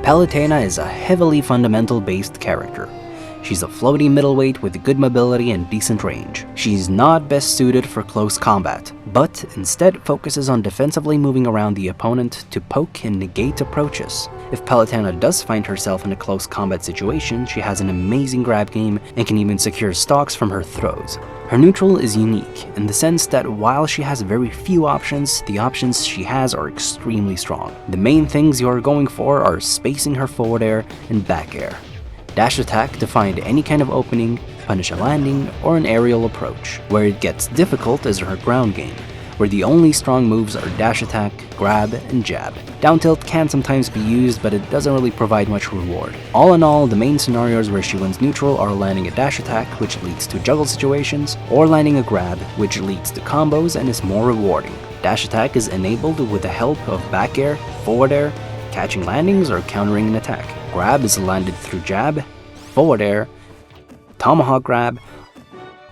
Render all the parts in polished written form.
Palutena is a heavily fundamental-based character. She's a floaty middleweight with good mobility and decent range. She's not best suited for close combat, but instead focuses on defensively moving around the opponent to poke and negate approaches. If Palutena does find herself in a close combat situation, she has an amazing grab game and can even secure stocks from her throws. Her neutral is unique in the sense that while she has very few options, the options she has are extremely strong. The main things you are going for are spacing her forward air and back air. Dash attack to find any kind of opening, punish a landing, or an aerial approach. Where it gets difficult is her ground game, where the only strong moves are dash attack, grab, and jab. Down tilt can sometimes be used, but it doesn't really provide much reward. All in all, the main scenarios where she wins neutral are landing a dash attack, which leads to juggle situations, or landing a grab, which leads to combos and is more rewarding. Dash attack is enabled with the help of back air, forward air, catching landings, or countering an attack. Grab is landed through jab, forward air, tomahawk grab,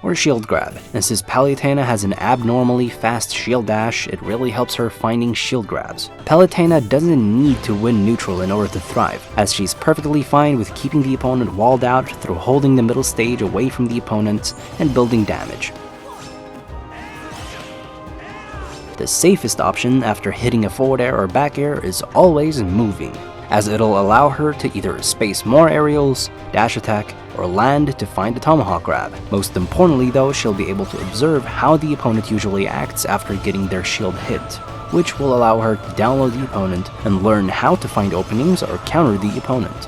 or shield grab. And since Palutena has an abnormally fast shield dash, it really helps her finding shield grabs. Palutena doesn't need to win neutral in order to thrive, as she's perfectly fine with keeping the opponent walled out through holding the middle stage away from the opponent and building damage. The safest option after hitting a forward air or back air is always moving, as it'll allow her to either space more aerials, dash attack, or land to find a tomahawk grab. Most importantly though, she'll be able to observe how the opponent usually acts after getting their shield hit, which will allow her to download the opponent and learn how to find openings or counter the opponent.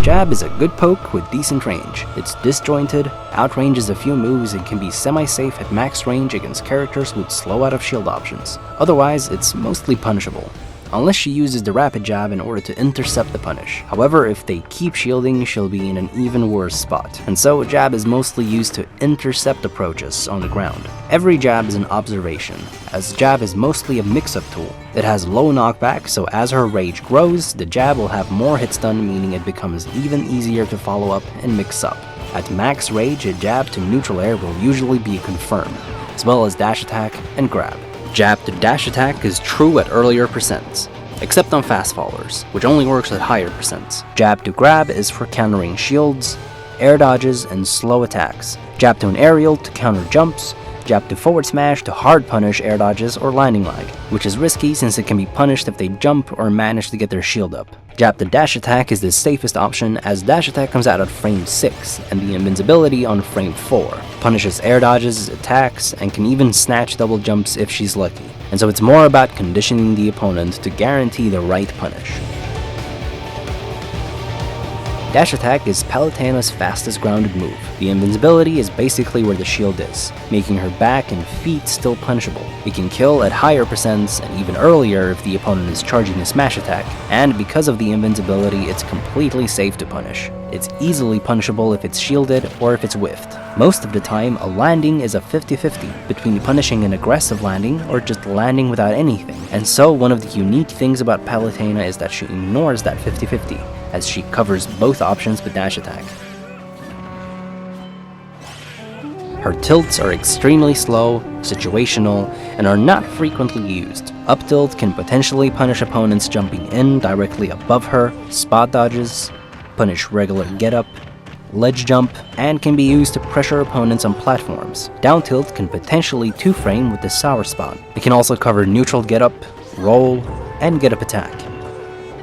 Jab is a good poke with decent range. It's disjointed, outranges a few moves, and can be semi-safe at max range against characters with slow out of shield options. Otherwise, it's mostly punishable, unless she uses the rapid jab in order to intercept the punish. However, if they keep shielding, she'll be in an even worse spot. And so, jab is mostly used to intercept approaches on the ground. Every jab is an observation, as jab is mostly a mix-up tool. It has low knockback, so as her rage grows, the jab will have more hits done, meaning it becomes even easier to follow up and mix up. At max rage, a jab to neutral air will usually be confirmed, as well as dash attack and grab. Jab to dash attack is true at earlier percents, except on fast fallers, which only works at higher percents. Jab to grab is for countering shields, air dodges, and slow attacks. Jab to an aerial to counter jumps. Jab to forward smash to hard punish air dodges or landing lag, which is risky since it can be punished if they jump or manage to get their shield up. Jab to dash attack is the safest option, as dash attack comes out at frame 6 and the invincibility on frame 4. Punishes air dodges, attacks, and can even snatch double jumps if she's lucky. And so it's more about conditioning the opponent to guarantee the right punish. Dash attack is Palutena's fastest grounded move. The invincibility is basically where the shield is, making her back and feet still punishable. It can kill at higher percents and even earlier if the opponent is charging a smash attack, and because of the invincibility, it's completely safe to punish. It's easily punishable if it's shielded or if it's whiffed. Most of the time, a landing is a 50-50 between punishing an aggressive landing or just landing without anything. And so one of the unique things about Palutena is that she ignores that 50-50, as she covers both options with dash attack. Her tilts are extremely slow, situational, and are not frequently used. Up tilt can potentially punish opponents jumping in directly above her, spot dodges, punish regular get-up, ledge jump, and can be used to pressure opponents on platforms. Down tilt can potentially 2-frame with the sour spot. It can also cover neutral get-up, roll, and get-up attack.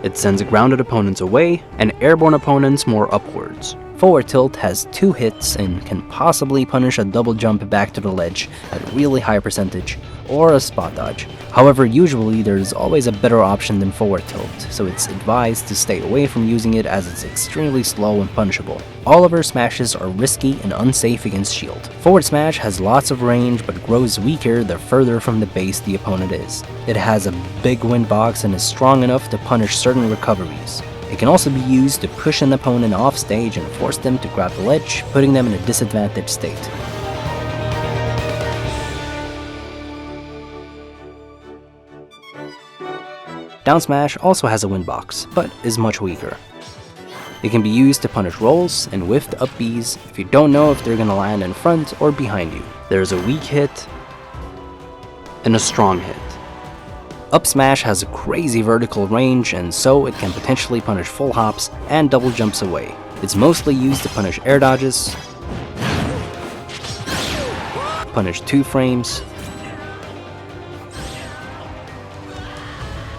It sends grounded opponents away, and airborne opponents more upwards. Forward tilt has 2 hits and can possibly punish a double jump back to the ledge at really high percentage, or a spot dodge. However, usually there's always a better option than forward tilt, so it's advised to stay away from using it as it's extremely slow and punishable. All of her smashes are risky and unsafe against shield. Forward smash has lots of range but grows weaker the further from the base the opponent is. It has a big wind box and is strong enough to punish certain recoveries. It can also be used to push an opponent off stage and force them to grab the ledge, putting them in a disadvantaged state. Down smash also has a wind box, but is much weaker. It can be used to punish rolls and whiffed up Bs if you don't know if they're gonna land in front or behind you. There's a weak hit, and a strong hit. Up smash has a crazy vertical range, and so it can potentially punish full hops and double jumps away. It's mostly used to punish air dodges, punish 2 frames,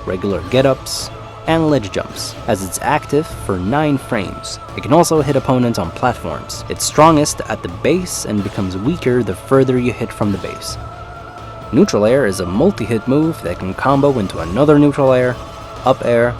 regular get-ups, and ledge jumps, as it's active for 9 frames. It can also hit opponents on platforms. It's strongest at the base and becomes weaker the further you hit from the base. Neutral air is a multi-hit move that can combo into another neutral air, up air,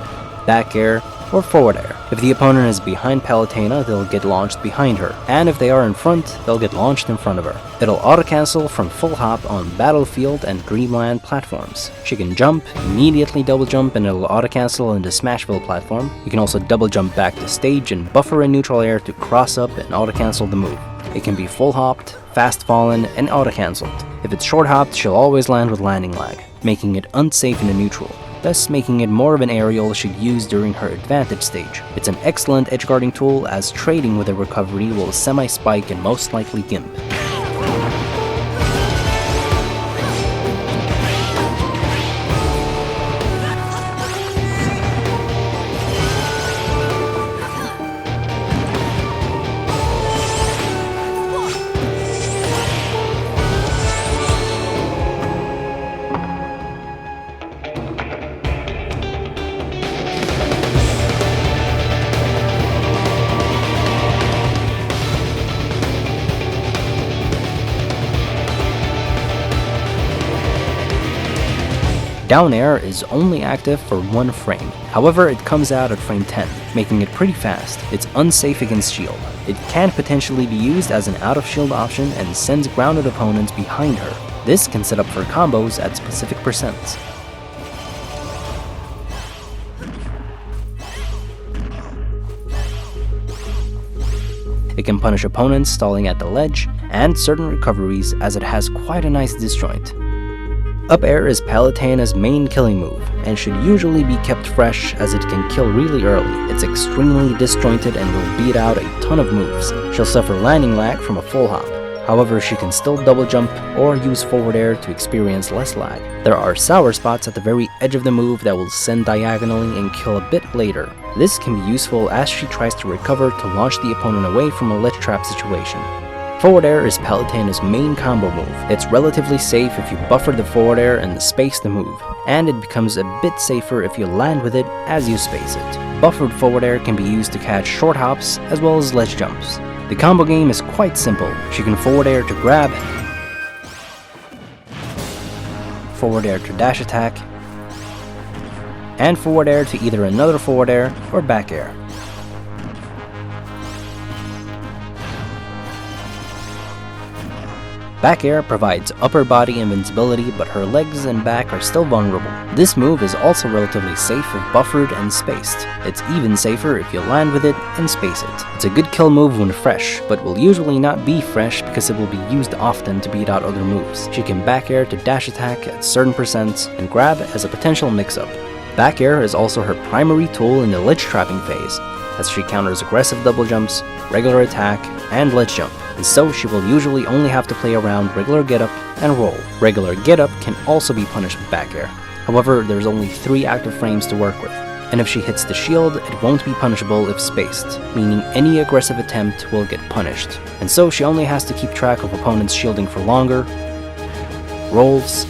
back air, or forward air. If the opponent is behind Palutena, they'll get launched behind her, and if they are in front, they'll get launched in front of her. It'll auto-cancel from full hop on Battlefield and Dreamland platforms. She can jump, immediately double jump, and it'll auto-cancel into Smashville platform. You can also double jump back to stage and buffer in neutral air to cross up and auto-cancel the move. It can be full hopped, fast fallen, and auto-cancelled. If it's short hopped, she'll always land with landing lag, making it unsafe in a neutral, thus making it more of an aerial she'd use during her advantage stage. It's an excellent edgeguarding tool, as trading with a recovery will semi-spike and most likely gimp. Down air is only active for 1 frame, however it comes out at frame 10, making it pretty fast. It's unsafe against shield. It can potentially be used as an out of shield option and sends grounded opponents behind her. This can set up for combos at specific percents. It can punish opponents stalling at the ledge and certain recoveries, as it has quite a nice disjoint. Up air is Palutena's main killing move, and should usually be kept fresh as it can kill really early. It's extremely disjointed and will beat out a ton of moves. She'll suffer landing lag from a full hop. However, she can still double jump or use forward air to experience less lag. There are sour spots at the very edge of the move that will send diagonally and kill a bit later. This can be useful as she tries to recover to launch the opponent away from a ledge trap situation. Forward air is Palutena's main combo move. It's relatively safe if you buffer the forward air and space the move, and it becomes a bit safer if you land with it as you space it. Buffered forward air can be used to catch short hops as well as ledge jumps. The combo game is quite simple. She can forward air to grab, forward air to dash attack, and forward air to either another forward air or back air. Back air provides upper body invincibility, but her legs and back are still vulnerable. This move is also relatively safe if buffered and spaced. It's even safer if you land with it and space it. It's a good kill move when fresh, but will usually not be fresh because it will be used often to beat out other moves. She can back air to dash attack at certain percents and grab as a potential mix-up. Back air is also her primary tool in the ledge trapping phase, as she counters aggressive double jumps, regular attack, and ledge jump, and so she will usually only have to play around regular get up and roll. Regular get up can also be punished with back air. However, there's only 3 active frames to work with, and if she hits the shield, it won't be punishable if spaced, meaning any aggressive attempt will get punished, and so she only has to keep track of opponents shielding for longer, rolls,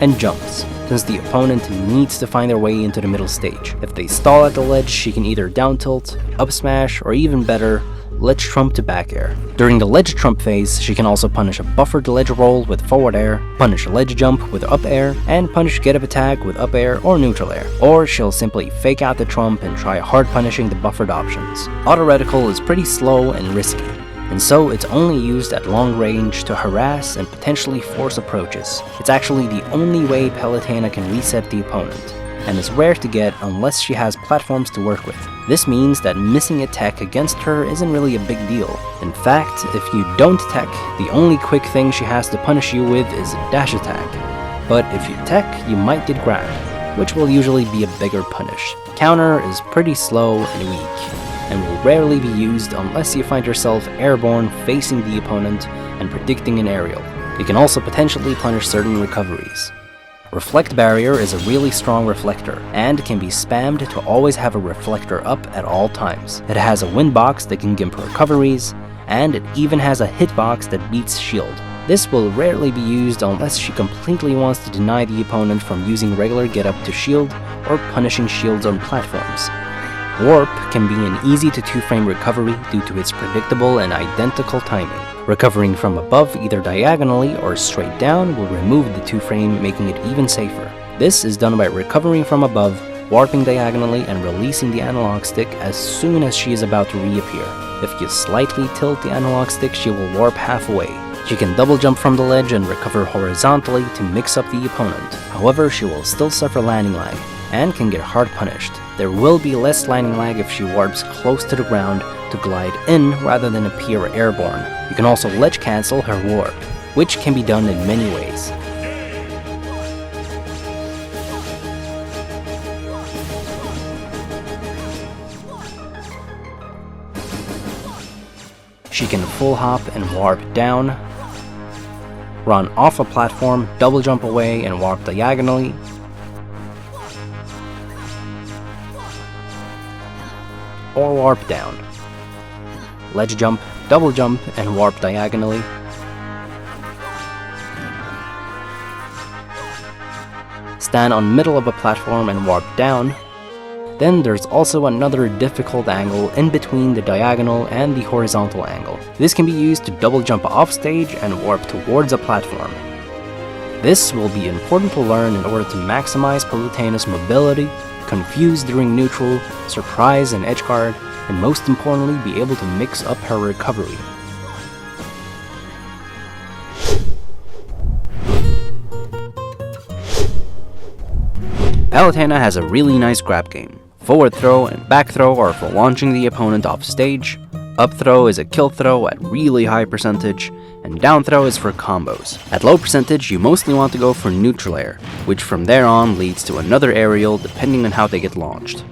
and jumps, since the opponent needs to find their way into the middle stage. If they stall at the ledge, she can either down tilt, up smash, or even better, ledge trump to back air. During the ledge trump phase, she can also punish a buffered ledge roll with forward air, punish a ledge jump with up air, and punish get up attack with up air or neutral air. Or she'll simply fake out the trump and try hard punishing the buffered options. Auto reticle is pretty slow and risky, and so it's only used at long range to harass and potentially force approaches. It's actually the only way Palutena can reset the opponent, and is rare to get unless she has platforms to work with. This means that missing a tech against her isn't really a big deal. In fact, if you don't tech, the only quick thing she has to punish you with is a dash attack. But if you tech, you might get grab, which will usually be a bigger punish. Counter is pretty slow and weak, and will rarely be used unless you find yourself airborne facing the opponent and predicting an aerial. You can also potentially punish certain recoveries. Reflect Barrier is a really strong reflector, and can be spammed to always have a reflector up at all times. It has a wind box that can gimp recoveries, and it even has a hitbox that beats shield. This will rarely be used unless she completely wants to deny the opponent from using regular get up to shield or punishing shields on platforms. Warp can be an easy to 2-frame recovery due to its predictable and identical timing. Recovering from above either diagonally or straight down will remove the 2-frame, making it even safer. This is done by recovering from above, warping diagonally, and releasing the analog stick as soon as she is about to reappear. If you slightly tilt the analog stick, she will warp halfway. She can double jump from the ledge and recover horizontally to mix up the opponent. However, she will still suffer landing lag, and can get hard punished. There will be less landing lag if she warps close to the ground to glide in rather than appear airborne. You can also ledge cancel her warp, which can be done in many ways. She can full hop and warp down, run off a platform, double jump away and warp diagonally, or warp down. Ledge jump, double jump, and warp diagonally. Stand on middle of a platform and warp down. Then there's also another difficult angle in between the diagonal and the horizontal angle. This can be used to double jump off stage and warp towards a platform. This will be important to learn in order to maximize Palutena's mobility, confuse during neutral, surprise and edgeguard, and most importantly be able to mix up her recovery. Palutena has a really nice grab game. Forward throw and back throw are for launching the opponent off stage, up throw is a kill throw at really high percentage, and down throw is for combos. At low percentage, you mostly want to go for neutral air, which from there on leads to another aerial depending on how they get launched.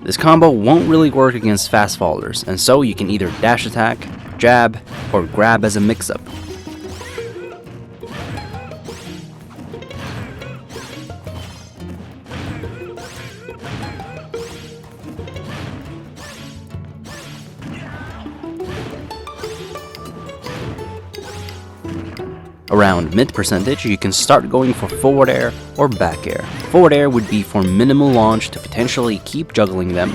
This combo won't really work against fast fallers, and so you can either dash attack, jab, or grab as a mix-up. Around mid percentage, you can start going for forward air or back air. Forward air would be for minimal launch to potentially keep juggling them,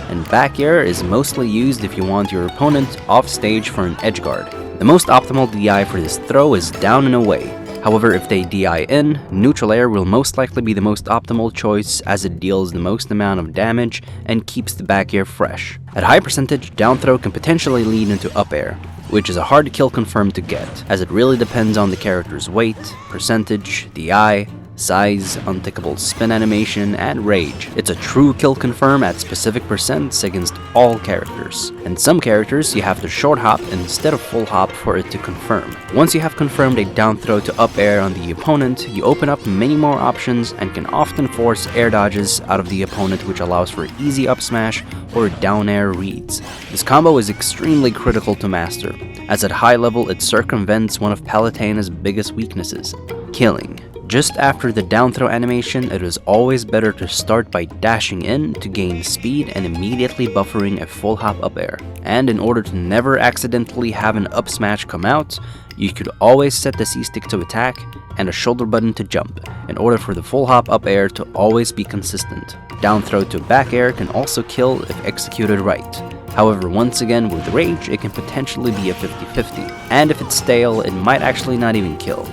and back air is mostly used if you want your opponent off stage for an edge guard. The most optimal DI for this throw is down and away. However, if they DI in, neutral air will most likely be the most optimal choice as it deals the most amount of damage and keeps the back air fresh. At high percentage, down throw can potentially lead into up air, which is a hard kill confirm to get, as it really depends on the character's weight, percentage, DI, size, untickable spin animation, and rage. It's a true kill confirm at specific percents against all characters. And some characters you have to short hop instead of full hop for it to confirm. Once you have confirmed a down throw to up air on the opponent, you open up many more options and can often force air dodges out of the opponent, which allows for easy up smash or down air reads. This combo is extremely critical to master, as at high level it circumvents one of Palutena's biggest weaknesses, killing. Just after the down throw animation, it is always better to start by dashing in to gain speed and immediately buffering a full hop up air. And in order to never accidentally have an up smash come out, you could always set the C stick to attack and a shoulder button to jump, in order for the full hop up air to always be consistent. Down throw to back air can also kill if executed right. However, once again with rage, it can potentially be a 50-50, and if it's stale, it might actually not even kill.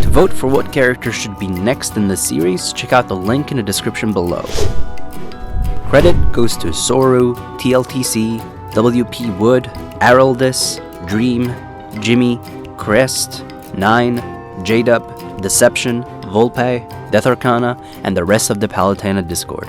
To vote for what character should be next in the series, check out the link in the description below. Credit goes to Soru, TLTC, WP Wood, Araldis, Dream, Jimmy, Crest, 9, JDub, Deception, Volpe, Death Arcana, and the rest of the Palutena Discord.